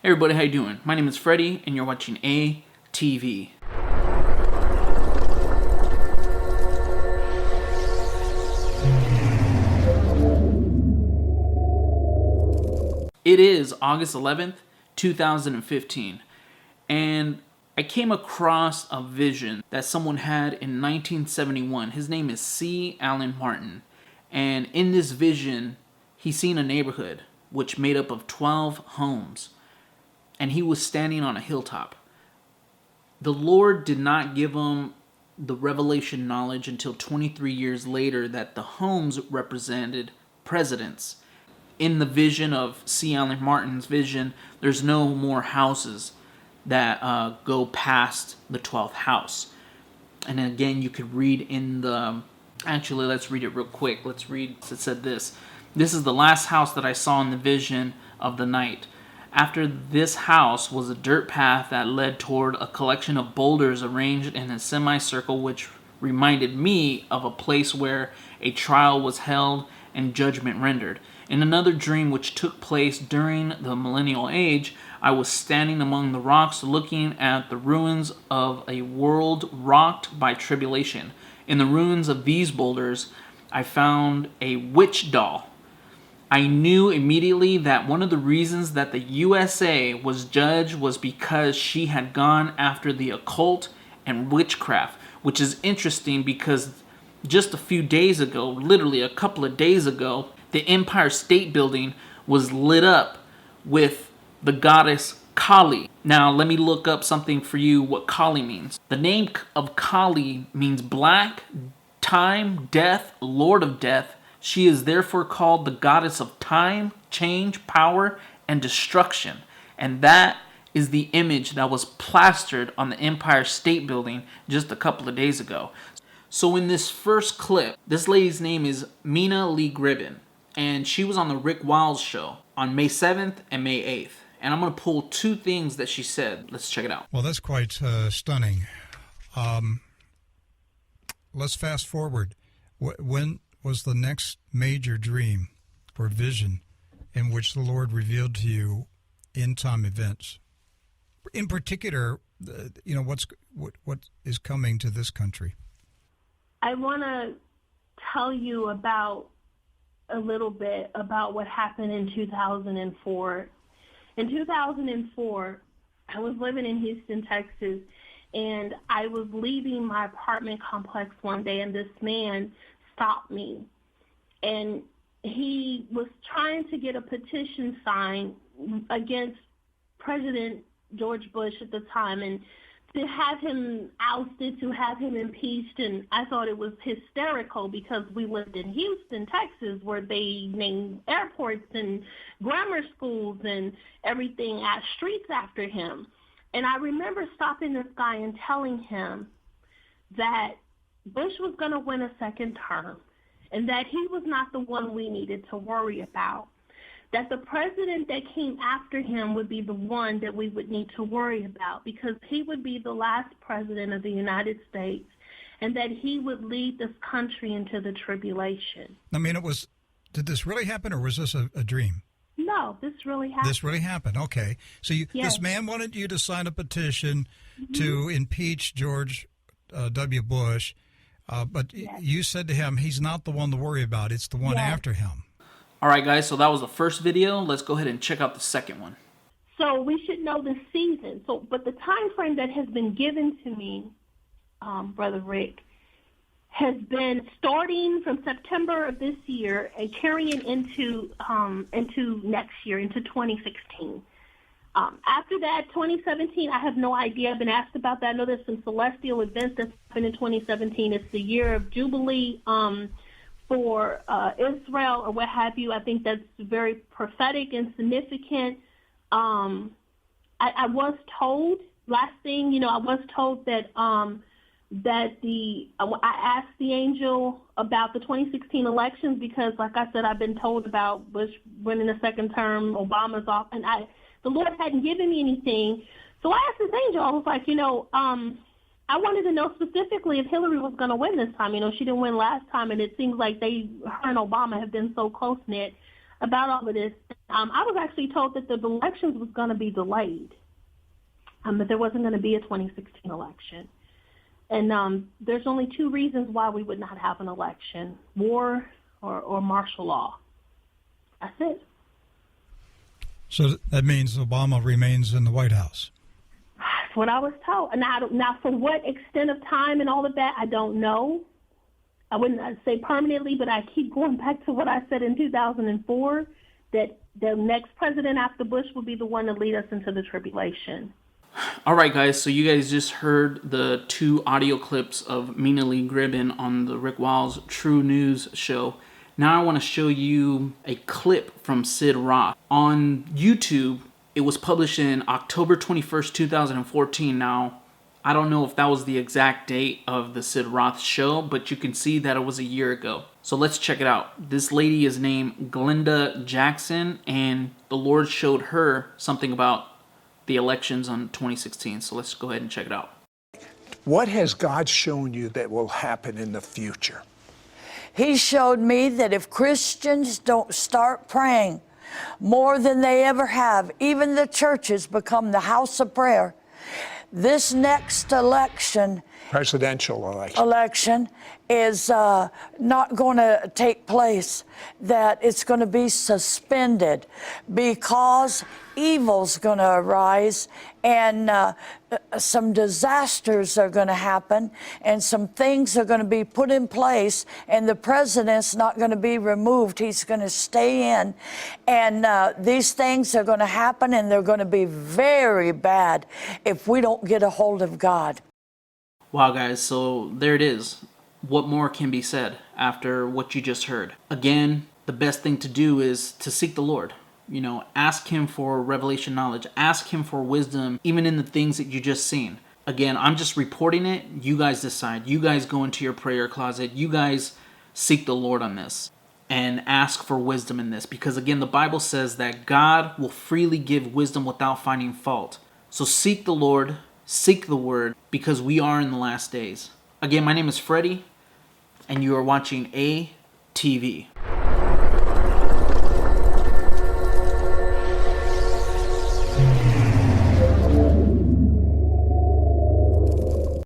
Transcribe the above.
Hey everybody, how you doing? My name is Freddie, and you're watching ATV. It is August 11th, 2015, and I came across a vision that someone had in 1971. His name is C. Allen Martin, and in this vision, he seen a neighborhood which made up of 12 homes, and he was standing on a hilltop. The Lord did not give him the revelation knowledge until 23 years later that the homes represented presidents. In the vision of C. Allen Martin's vision, there's no more houses that go past the 12th house. And again, you could read in the... Actually, let's read it real quick. Let's read. It said this. This is the last house that I saw in the vision of the night. After this house was a dirt path that led toward a collection of boulders arranged in a semicircle, which reminded me of a place where a trial was held and judgment rendered. In another dream which took place during the millennial age, I was standing among the rocks looking at the ruins of a world rocked by tribulation. In the ruins of these boulders, I found a witch doll. I knew immediately that one of the reasons that the USA was judged was because she had gone after the occult and witchcraft, which is interesting because just a few days ago, literally a couple of days ago, the Empire State Building was lit up with the goddess Kali. Now, let me look up something for you what Kali means. The name of Kali means black, time, death, lord of death. She is therefore called the goddess of time, change, power, and destruction. And that is the image that was plastered on the Empire State Building just a couple of days ago. So in this first clip, this lady's name is Mina Lee Gribben, and she was on the Rick Wiles show on May 7th and May 8th. And I'm going to pull two things that she said. Let's check it out. Well, that's quite stunning. Let's fast forward. When was the next major dream or vision in which the Lord revealed to you end-time events? In particular, what is coming to this country? I want to tell you about a little bit about what happened in 2004. In 2004, I was living in Houston, Texas, and I was leaving my apartment complex one day, and this man stopped me. And he was trying to get a petition signed against President George Bush at the time, and to have him ousted, to have him impeached. And I thought it was hysterical because we lived in Houston, Texas, where they named airports and grammar schools and everything as streets after him. And I remember stopping this guy and telling him that Bush was going to win a second term and that he was not the one we needed to worry about, that the president that came after him would be the one that we would need to worry about because he would be the last president of the United States and that he would lead this country into the tribulation. I mean, did this really happen or was this a dream? No, this really happened. This really happened. Okay. So Yes. This man wanted you to sign a petition to impeach George W. Bush, but Yes. you said to him, he's not the one to worry about. It's the one Yes. after him. Alright guys, so that was the first video. Let's go ahead and check out the second one. So we should know the season. But the time frame that has been given to me, Brother Rick, has been starting from September of this year and carrying into next year, into 2016. After that, 2017, I have no idea. I've been asked about that. I know there's some celestial events that happened in 2017. It's the year of Jubilee for Israel or what have you. I think that's very prophetic and significant. I was told, last thing, I was told that I asked the angel about the 2016 elections because, like I said, I've been told about Bush winning a second term, Obama's off, and the Lord hadn't given me anything. So I asked this angel, I was like, I wanted to know specifically if Hillary was going to win this time. She didn't win last time, and it seems like her and Obama have been so close-knit. about all of this. I was actually told that the elections was going to be delayed, that there wasn't going to be a 2016 election. And there's only two reasons why we would not have an election: war or martial law. That's it. So that means Obama remains in the White House. That's what I was told. Now, for what extent of time and all of that, I don't know. I wouldn't say permanently, but I keep going back to what I said in 2004, that the next president after Bush will be the one to lead us into the tribulation. All right, guys, so you guys just heard the 2 audio clips of Mina Lee Gribben on the Rick Wiles True News show. Now I want to show you a clip from Sid Roth. On YouTube, it was published in October 21st, 2014. Now, I don't know if that was the exact date of the Sid Roth show, but you can see that it was a year ago. So let's check it out. This lady is named Glenda Jackson, and the Lord showed her something about the elections on 2016. So let's go ahead and check it out. What has God shown you that will happen in the future? He showed me that if Christians don't start praying more than they ever have, even the churches become the house of prayer, this next election, Presidential election is not going to take place, that it's going to be suspended because evil's going to arise, and some disasters are going to happen, and some things are going to be put in place, and the president's not going to be removed. He's going to stay in, and these things are going to happen, and they're going to be very bad if we don't get a hold of God. Wow, guys, so there it is. What more can be said after what you just heard? Again, the best thing to do is to seek the Lord. You know, ask Him for revelation knowledge. Ask Him for wisdom, even in the things that you just seen. Again, I'm just reporting it. You guys decide. You guys go into your prayer closet. You guys seek the Lord on this and ask for wisdom in this. Because again, the Bible says that God will freely give wisdom without finding fault. So seek the Lord, seek the Word, because we are in the last days. Again, my name is Freddie, and you are watching ATV.